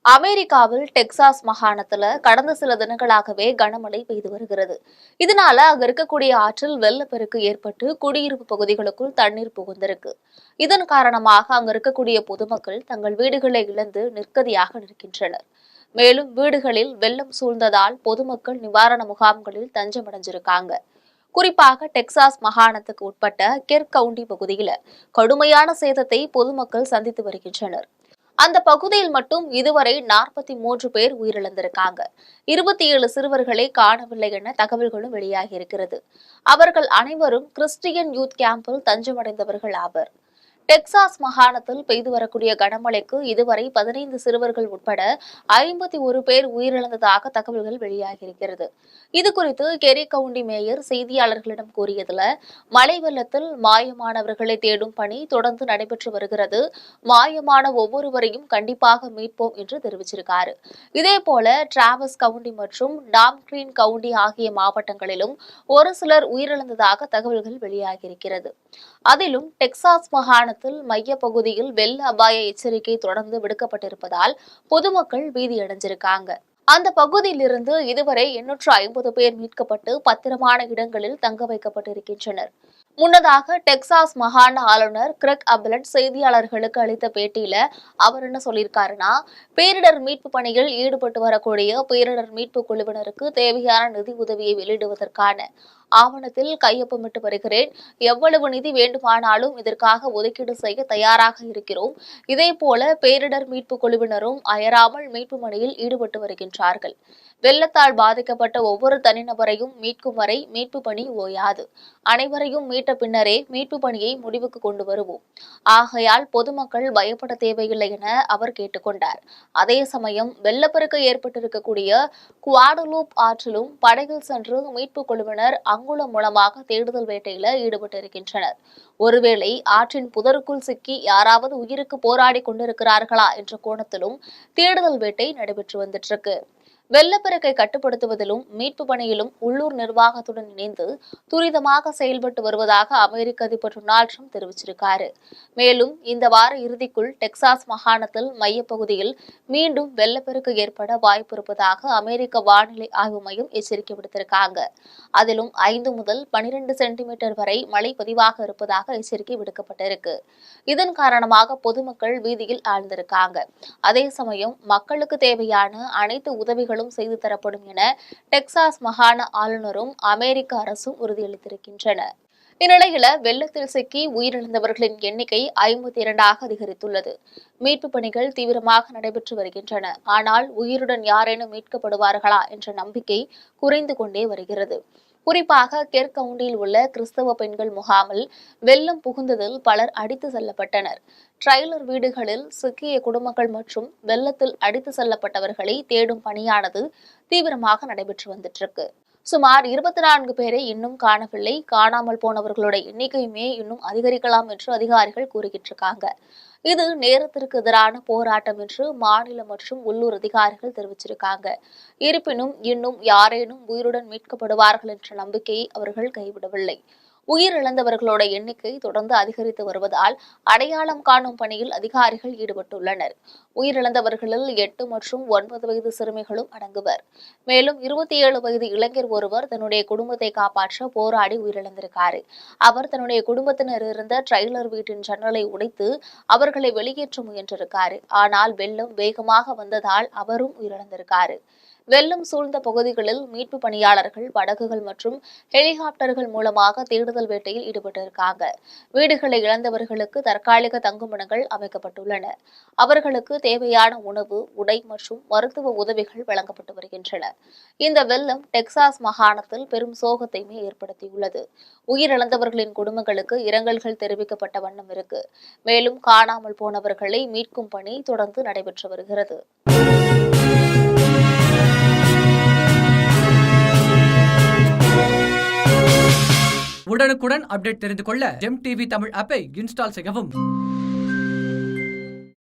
அமெரிக்காவில் டெக்சாஸ் மாகாணத்துல கடந்த சில தினங்களாகவே கனமழை பெய்து வருகிறது. இதனால அங்க இருக்கக்கூடிய ஆற்றில் வெள்ளப்பெருக்கு ஏற்பட்டு குடியிருப்பு பகுதிகளுக்குள் தண்ணீர் புகுந்திருக்கு. இதன் காரணமாக அங்க இருக்கக்கூடிய பொதுமக்கள் தங்கள் வீடுகளை இழந்து நிர்கதியாக நிற்கின்றனர். மேலும் வீடுகளில் வெள்ளம் சூழ்ந்ததால் பொதுமக்கள் நிவாரண முகாம்களில் தஞ்சமடைஞ்சிருக்காங்க. குறிப்பாக டெக்சாஸ் மாகாணத்துக்கு உட்பட்ட கெர் கவுண்டி பகுதியில கடுமையான சேதத்தை பொதுமக்கள் சந்தித்து வருகின்றனர். அந்த பகுதியில் மட்டும் இதுவரை 43 பேர் உயிரிழந்திருக்காங்க. 27 சிறுவர்களை காணவில்லை என தகவல்களும் வெளியாகி இருக்கிறது. அவர்கள் அனைவரும் கிறிஸ்டியன் யூத் கேம்பில் தஞ்சமடைந்தவர்கள் ஆவர். டெக்சாஸ் மாகாணத்தில் பெய்து வரக்கூடிய கனமழைக்கு இதுவரை 15 சிறுவர்கள் உட்பட 51 பேர் உயிரிழந்ததாக தகவல்கள் வெளியாகியிருக்கிறது. இதுகுறித்து கெரி கவுண்டி மேயர் செய்தியாளர்களிடம் கூறியதுல, மழை வெள்ளத்தில் மாயமானவர்களை தேடும் பணி தொடர்ந்து நடைபெற்று வருகிறது. மாயமான ஒவ்வொருவரையும் கண்டிப்பாக மீட்போம் என்று தெரிவிச்சிருக்காரு. இதேபோல டிராவஸ் கவுண்டி மற்றும் டாம்கிரீன் கவுண்டி ஆகிய மாவட்டங்களிலும் ஒரு சிலர் உயிரிழந்ததாக தகவல்கள் வெளியாகியிருக்கிறது. அதிலும் டெக்சாஸ் மாகாணத்தில் மைய பகுதியில் வெள்ள அபாய எச்சரிக்கை தொடர்ந்து விடுக்கப்பட்டிருப்பதால் பொதுமக்கள் பீதியடைஞ்சிருக்காங்க. அந்த பகுதியிலிருந்து இதுவரை 850 பேர் மீட்கப்பட்டு பத்திரமான இடங்களில் தங்க வைக்கப்பட்டிருக்கின்றனர். முன்னதாக டெக்சாஸ் மாகாண ஆளுநர் கிரெக் அப்லட் செய்தியாளர்களுக்கு அளித்த பேட்டியில அவர் என்ன சொல்லியிருக்காருன்னா, பேரிடர் மீட்பு பணியில் ஈடுபட்டு வரக்கூடிய பேரிடர் மீட்பு குழுவினருக்கு தேவையான நிதி உதவியை வெளியிடுவதற்கான ஆவணத்தில் கையொப்பமிட்டு வருகிறேன். எவ்வளவு நிதி வேண்டுமானாலும் இதற்காக ஒதுக்கீடு செய்ய தயாராக இருக்கிறோம். இதேபோல பேரிடர் மீட்பு குழுவினரும் அயராமல் மீட்பு பணியில் ஈடுபட்டு வருகின்றார்கள். வெள்ளத்தால் பாதிக்கப்பட்ட ஒவ்வொரு தனிநபரையும் மீட்கும் வரை மீட்பு பணி ஓயாது. அனைவரையும் மீட்ட பின்னரே மீட்பு பணியை முடிவுக்கு கொண்டு வருவோம். ஆகையால் பொதுமக்கள் பயப்பட தேவையில்லை என அவர் கேட்டுக்கொண்டார். அதே சமயம் வெள்ளப்பெருக்கு ஏற்பட்டிருக்கக்கூடிய குவாடலூப் ஆற்றிலும் படகில் சென்று மீட்பு குழுவினர் அங்குலம் மூலமாக தேடுதல் வேட்டையில ஈடுபட்டிருக்கின்றனர். ஒருவேளை ஆற்றின் புதருக்குள் சிக்கி யாராவது உயிருக்கு போராடி கொண்டிருக்கிறார்களா என்ற கோணத்திலும் தேடுதல் வேட்டை நடைபெற்று வந்துட்டு இருக்கு. வெள்ளப்பெருக்கை கட்டுப்படுத்துவதிலும் மீட்பு பணியிலும் உள்ளூர் நிர்வாகத்துடன் இணைந்து துரிதமாக செயல்பட்டு வருவதாக அமெரிக்க அதிபர் டொனால்ட் ட்ரம்ப் தெரிவிச்சிருக்காரு. மேலும் இந்த வார இறுதிக்குள் டெக்சாஸ் மாகாணத்தில் மையப்பகுதியில் மீண்டும் வெள்ளப்பெருக்கு ஏற்பட வாய்ப்பு இருப்பதாக அமெரிக்க வானிலை ஆய்வு மையம் எச்சரிக்கை விடுத்திருக்காங்க. அதிலும் 5 முதல் 12 சென்டிமீட்டர் வரை மழை பதிவாக இருப்பதாக எச்சரிக்கை விடுக்கப்பட்டிருக்கு. இதன் காரணமாக பொதுமக்கள் வீதியில் ஆழ்ந்திருக்காங்க. அதே சமயம் மக்களுக்கு தேவையான அனைத்து உதவிகளும் செய்து தரப்படும் என டெக்சாஸ் மாகாண ஆளுநரும் அமெரிக்க அரசும் உறுதியளித்திருக்கின்றனர். இந்நிலையில வெள்ளத்தில் சிக்கி உயிரிழந்தவர்களின் எண்ணிக்கை 52ஆக அதிகரித்துள்ளது. மீட்பு பணிகள் தீவிரமாக நடைபெற்று வருகின்றன. ஆனால் உயிருடன் யாரேனும் மீட்கப்படுவார்களா என்ற நம்பிக்கை குறைந்து கொண்டே வருகிறது. குறிப்பாக கெர் கவுண்டியில் உள்ள கிறிஸ்தவ பெண்கள் முகாமில் வெள்ளம் புகுந்ததில் பலர் அடித்து செல்லப்பட்டனர். ட்ரைலர் வீடுகளில் சிக்கிய குடும்பங்கள் மற்றும் வெள்ளத்தில் அடித்து செல்லப்பட்டவர்களை தேடும் பணியானது தீவிரமாக நடைபெற்று வந்துட்டு சுமார் 24 பேரை இன்னும் காணவில்லை. காணாமல் போனவர்களுடைய எண்ணிக்கையுமே இன்னும் அதிகரிக்கலாம் என்று அதிகாரிகள் கூறுகின்றிருக்காங்க. இது நேரத்திற்கு எதிரான போராட்டம் என்று மாநில மற்றும் உள்ளூர் அதிகாரிகள் தெரிவிச்சிருக்காங்க. இருப்பினும் இன்னும் யாரேனும் உயிருடன் மீட்கப்படுவார்கள் என்ற நம்பிக்கையை அவர்கள் கைவிடவில்லை. உயிரிழந்தவர்களோட எண்ணிக்கை தொடர்ந்து அதிகரித்து வருவதால் அடையாளம் காணும் பணியில் அதிகாரிகள் ஈடுபட்டுள்ளனர். உயிரிழந்தவர்களில் 8 மற்றும் 9 வயது சிறுமிகளும் அடங்குவர். மேலும் 27 வயது இளைஞர் ஒருவர் தன்னுடைய குடும்பத்தை காப்பாற்ற போராடி உயிரிழந்திருக்காரு. அவர் தன்னுடைய குடும்பத்தினர் இருந்த ட்ரைலர் வீட்டின் ஜன்னலை உடைத்து அவர்களை வெளியேற்ற முயன்றிருக்காரு. ஆனால் வெள்ளம் வேகமாக வந்ததால் அவரும் உயிரிழந்திருக்காரு. வெள்ளம் சூழ்ந்த பகுதிகளில் மீட்பு பணியாளர்கள் படகுகள் மற்றும் ஹெலிகாப்டர்கள் மூலமாக தேடுதல் வேட்டையில் ஈடுபட்டிருக்காங்க. வீடுகளை இழந்தவர்களுக்கு தற்காலிக தங்குமிடங்கள் அமைக்கப்பட்டுள்ளன. அவர்களுக்கு தேவையான உணவு, உடை மற்றும் மருத்துவ உதவிகள் வழங்கப்பட்டு வருகின்றன. இந்த வெள்ளம் டெக்சாஸ் மாகாணத்தில் பெரும் சோகத்தையுமே ஏற்படுத்தியுள்ளது. உயிரிழந்தவர்களின் குடும்பங்களுக்கு இரங்கல்கள் தெரிவிக்கப்பட்ட வண்ணம் இருக்கு. மேலும் காணாமல் போனவர்களை மீட்கும் பணி தொடர்ந்து நடைபெற்று வருகிறது. உடனுக்குடன் அப்டேட் தெரிந்து கொள்ள ஜெம் டிவி தமிழ் ஆப்பை இன்ஸ்டால் செய்யவும்.